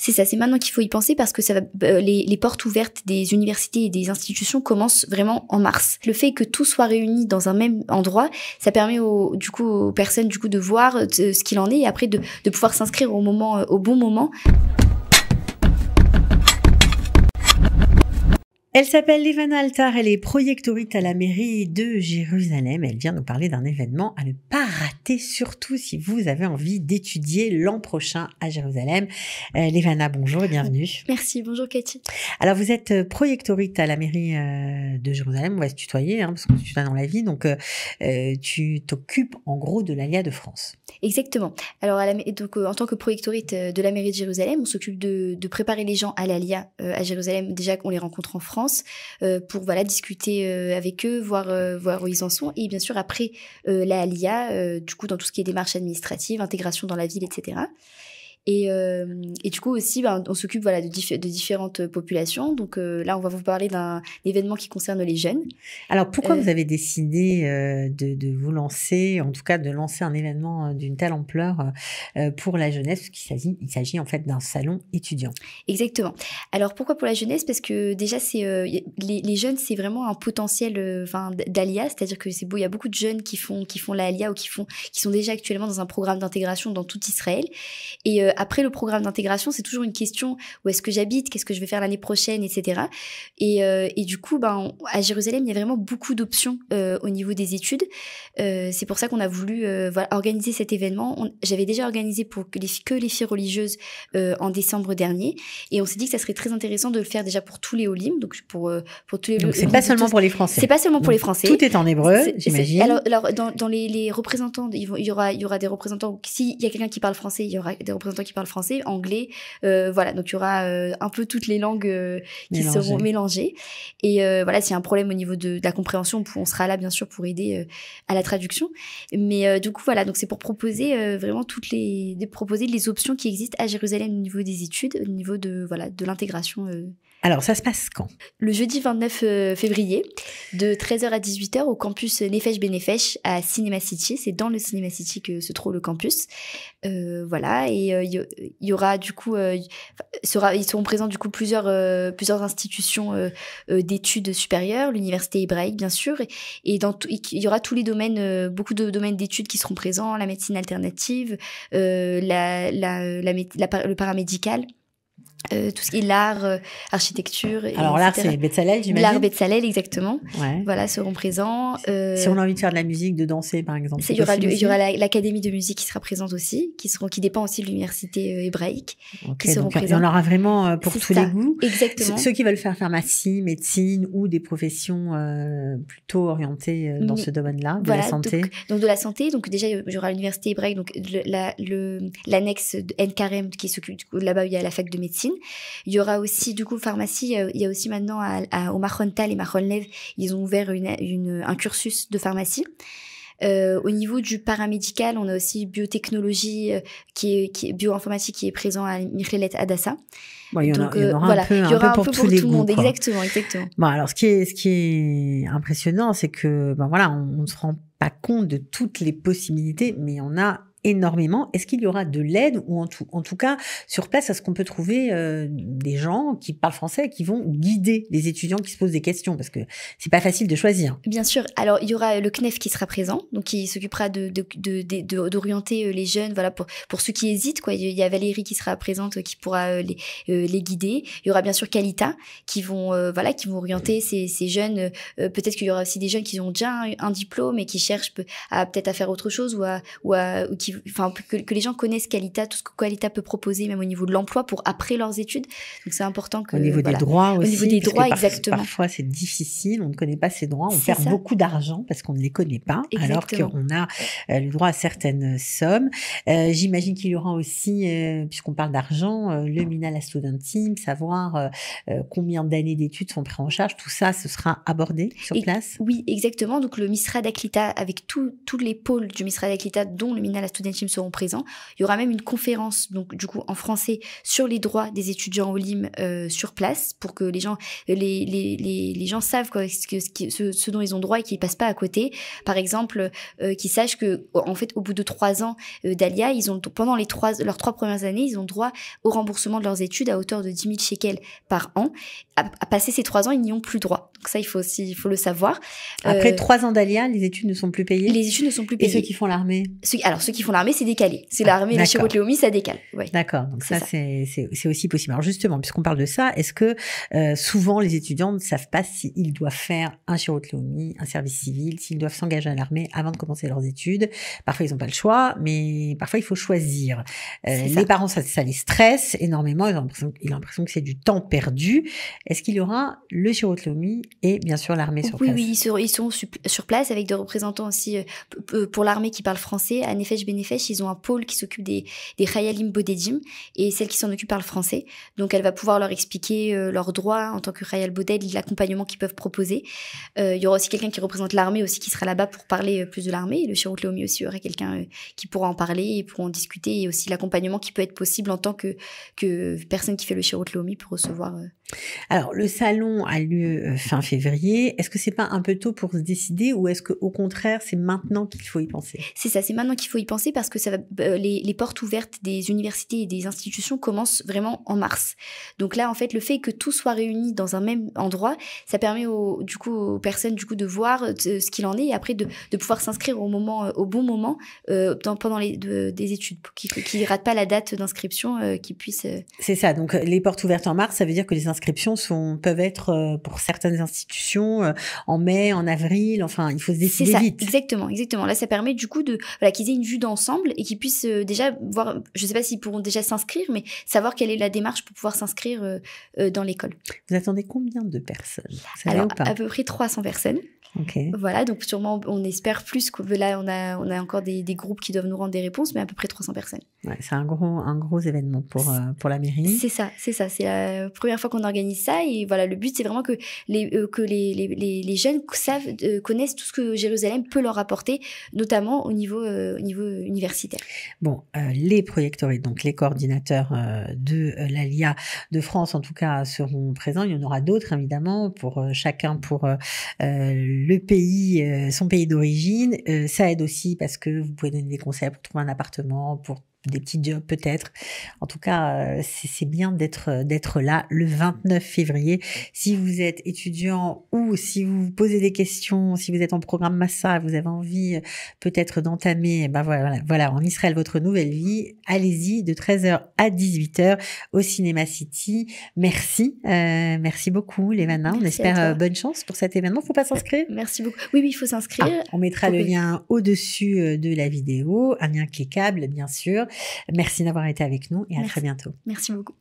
C'est ça, c'est maintenant qu'il faut y penser parce que ça va, les portes ouvertes des universités et des institutions commencent vraiment en mars. Le fait que tout soit réuni dans un même endroit, ça permet aux personnes de voir ce qu'il en est et après de pouvoir s'inscrire au bon moment. Elle s'appelle Levana Altar, elle est projectoriste à la mairie de Jérusalem. Elle vient nous parler d'un événement à ne pas rater, surtout si vous avez envie d'étudier l'an prochain à Jérusalem. Levana, bonjour et bienvenue. Merci, bonjour Cathy. Alors vous êtes projectoriste à la mairie de Jérusalem, on va se tutoyer parce qu'on se tutoie dans la vie, donc tu t'occupes en gros de l'Aliyah de France. Exactement. Alors en tant que projectoriste de la mairie de Jérusalem, on s'occupe de préparer les gens à l'Aliyah à Jérusalem, déjà qu'on les rencontre en France, pour discuter avec eux, voir où ils en sont, et bien sûr après la Aliyah, dans tout ce qui est démarches administratives, intégration dans la ville, etc. Et du coup aussi, on s'occupe de différentes populations. Donc là, on va vous parler d'un événement qui concerne les jeunes. Alors pourquoi vous avez décidé de vous lancer, en tout cas de lancer un événement d'une telle ampleur pour la jeunesse, parce qu'il s'agit en fait d'un salon étudiant. Exactement. Alors pourquoi pour la jeunesse? Parce que déjà les jeunes, c'est vraiment un potentiel d'Aliyah, c'est-à-dire que il y a beaucoup de jeunes qui font la Aliyah ou qui sont déjà actuellement dans un programme d'intégration dans tout Israël. Et après le programme d'intégration, c'est toujours une question: où est-ce que j'habite, qu'est-ce que je vais faire l'année prochaine, etc. Et du coup, à Jérusalem, il y a vraiment beaucoup d'options au niveau des études. C'est pour ça qu'on a voulu organiser cet événement. J'avais déjà organisé pour que les filles religieuses en décembre dernier, et on s'est dit que ça serait très intéressant de le faire déjà pour tous les Olim, donc pour tous les. Donc c'est pas seulement pour les Français. C'est pas seulement pour les Français. Tout est en hébreu, j'imagine. Alors dans les représentants, il y aura des représentants. S'il y a quelqu'un qui parle français, il y aura des représentants qui parlent français, anglais, donc il y aura un peu toutes les langues qui seront mélangées. Et s'il y a un problème au niveau de la compréhension, on sera là bien sûr pour aider à la traduction. Mais du coup donc c'est pour proposer vraiment proposer les options qui existent à Jérusalem au niveau des études, au niveau de l'intégration. Alors, ça se passe quand? Le jeudi 29 février, de 13h à 18h, au campus Nefesh Benefesh à Cinema City. C'est dans le Cinema City que se trouve le campus. Et il y aura du coup, ils seront présents du coup plusieurs institutions d'études supérieures, l'université hébraïque bien sûr, et il y aura tous les domaines, beaucoup de domaines d'études qui seront présents: la médecine alternative, le paramédical. Tout ce qui est l'art, architecture. Alors l'art, c'est Betzalel, j'imagine. L'art Betzalel, exactement. Ouais. Seront présents. Si on a envie de faire de la musique, de danser, par exemple. Il y aura l'académie de musique qui sera présente aussi, qui dépend aussi de l'université hébraïque, qui seront présents. Il y en aura vraiment pour tous les goûts. Exactement. Ceux qui veulent faire pharmacie, médecine ou des professions plutôt orientées dans ce domaine-là, de la santé. Donc de la santé. Donc déjà, il y aura l'université hébraïque, donc l'annexe de N-Carem qui s'occupe là-bas, il y a la fac de médecine. Il y aura aussi du coup pharmacie, il y a aussi maintenant au Machon Tal et Machon Lev, ils ont ouvert un cursus de pharmacie. Au niveau du paramédical, on a aussi biotechnologie qui est bioinformatique qui est présent à Michelet Hadassah. Bon, il y aura un peu pour tous les goûts. Exactement. Bon, alors ce qui est impressionnant, c'est que on ne se rend pas compte de toutes les possibilités, mais il y en a énormément. Est-ce qu'il y aura de l'aide, ou en tout cas sur place, est-ce qu'on peut trouver des gens qui parlent français, qui vont guider les étudiants qui se posent des questions, parce que c'est pas facile de choisir. Bien sûr. Alors il y aura le CNEF qui sera présent, donc qui s'occupera d'orienter les jeunes, pour ceux qui hésitent quoi. Il y a Valérie qui sera présente, qui pourra les guider. Il y aura bien sûr Kalita qui vont orienter ces jeunes. Peut-être qu'il y aura aussi des jeunes qui ont déjà un diplôme et qui cherchent peut-être à faire autre chose, ou que les gens connaissent Kalita, tout ce que Kalita peut proposer, même au niveau de l'emploi, pour après leurs études. Donc c'est important que... Au niveau des droits aussi. Au niveau des droits, exactement. Parfois c'est difficile, on ne connaît pas ses droits, on perd beaucoup d'argent parce qu'on ne les connaît pas, alors qu'on a le droit à certaines sommes. J'imagine qu'il y aura aussi, puisqu'on parle d'argent, le Minhal Studentim, savoir combien d'années d'études sont prises en charge, tout ça, ce sera abordé sur place. Oui, exactement. Donc le Misrad Aklita, avec tous les pôles du Misrad Aklita, dont le Minhal Studentim, Student Team seront présents. Il y aura même une conférence, donc du coup en français, sur les droits des étudiants au LIM sur place, pour que les gens savent quoi, ce dont ils ont droit et qu'ils passent pas à côté. Par exemple, qu'ils sachent que en fait au bout de 3 ans d'Alia, ils ont pendant leurs 3 premières années, ils ont droit au remboursement de leurs études à hauteur de 10 000 shekels par an. À passer ces 3 ans, ils n'y ont plus droit. Donc ça, il faut le savoir. Après 3 ans d'Alia, les études ne sont plus payées. Les études ne sont plus payées. Et ceux qui font l'armée? Ceux qui font l'armée, c'est décalé. C'est l'armée, la Shirot Leumi, ça décale. Ouais. D'accord. Donc ça. C'est aussi possible. Alors justement, puisqu'on parle de ça, est-ce que souvent les étudiants ne savent pas s'ils doivent faire un Shirot Leumi, un service civil, s'ils doivent s'engager à l'armée avant de commencer leurs études? Parfois, ils n'ont pas le choix, mais parfois, il faut choisir. Les parents, ça les stresse énormément. Ils ont l'impression que c'est du temps perdu. Est-ce qu'il y aura le Shirot Leumi et bien sûr l'armée sur place? Oui, ils sont sur place avec des représentants aussi pour l'armée qui parle français. À Nefesh Benefesh, ils ont un pôle qui s'occupe des Chayalim Bodedim et celle qui s'en occupe parle français. Donc elle va pouvoir leur expliquer leurs droits en tant que Chayal Boded, l'accompagnement qu'ils peuvent proposer. Il y aura aussi quelqu'un qui représente l'armée aussi qui sera là-bas pour parler plus de l'armée. Le Shirot Leumi aussi, il y aura quelqu'un qui pourra en parler et pourra en discuter, et aussi l'accompagnement qui peut être possible en tant que personne qui fait le Shirot Leumi pour recevoir. Alors, le salon a lieu fin février. Est-ce que c'est pas un peu tôt pour se décider, ou est-ce que au contraire, c'est maintenant qu'il faut y penser? C'est ça, c'est maintenant qu'il faut y penser, parce que ça va, les portes ouvertes des universités et des institutions commencent vraiment en mars. Donc là, en fait, le fait que tout soit réuni dans un même endroit, ça permet aux personnes de voir ce qu'il en est, et après de pouvoir s'inscrire au bon moment pendant des études, pour qu'ils ratent pas la date d'inscription, qu'ils puissent. C'est ça. Donc les portes ouvertes en mars, ça veut dire que les inscriptions peuvent être pour certaines institutions en mai, en avril. Enfin, il faut se décider vite. Exactement. Là, ça permet du coup qu'ils aient une vue d'ensemble et qu'ils puissent déjà voir. Je sais pas s'ils pourront déjà s'inscrire, mais savoir quelle est la démarche pour pouvoir s'inscrire dans l'école. Vous attendez combien de personnes? Alors, à peu près 300 personnes. Okay. Voilà, donc sûrement on espère plus, que là on a encore des groupes qui doivent nous rendre des réponses, mais à peu près 300 personnes. Ouais, c'est un gros événement pour la mairie. C'est ça, c'est la première fois qu'on organise ça, et voilà, le but c'est vraiment que les jeunes connaissent tout ce que Jérusalem peut leur apporter, notamment au niveau universitaire. Bon, les projectoristes, donc les coordinateurs de l'Alia de France en tout cas seront présents. Il y en aura d'autres évidemment, pour chacun pour le pays, son pays d'origine. Ça aide aussi parce que vous pouvez donner des conseils pour trouver un appartement, pour des petits jobs peut-être. En tout cas, c'est bien d'être là le 29 février. Si vous êtes étudiant, ou si vous vous posez des questions, si vous êtes en programme Massa, vous avez envie peut-être d'entamer, voilà, en Israël, votre nouvelle vie, allez-y, de 13h à 18h au Cinéma City. Merci beaucoup, Levana. On espère bonne chance pour cet événement. Faut pas s'inscrire? Merci beaucoup. Oui, il faut s'inscrire. On mettra le lien au-dessus de la vidéo, un lien cliquable, bien sûr. Merci d'avoir été avec nous, et à très bientôt. Merci beaucoup.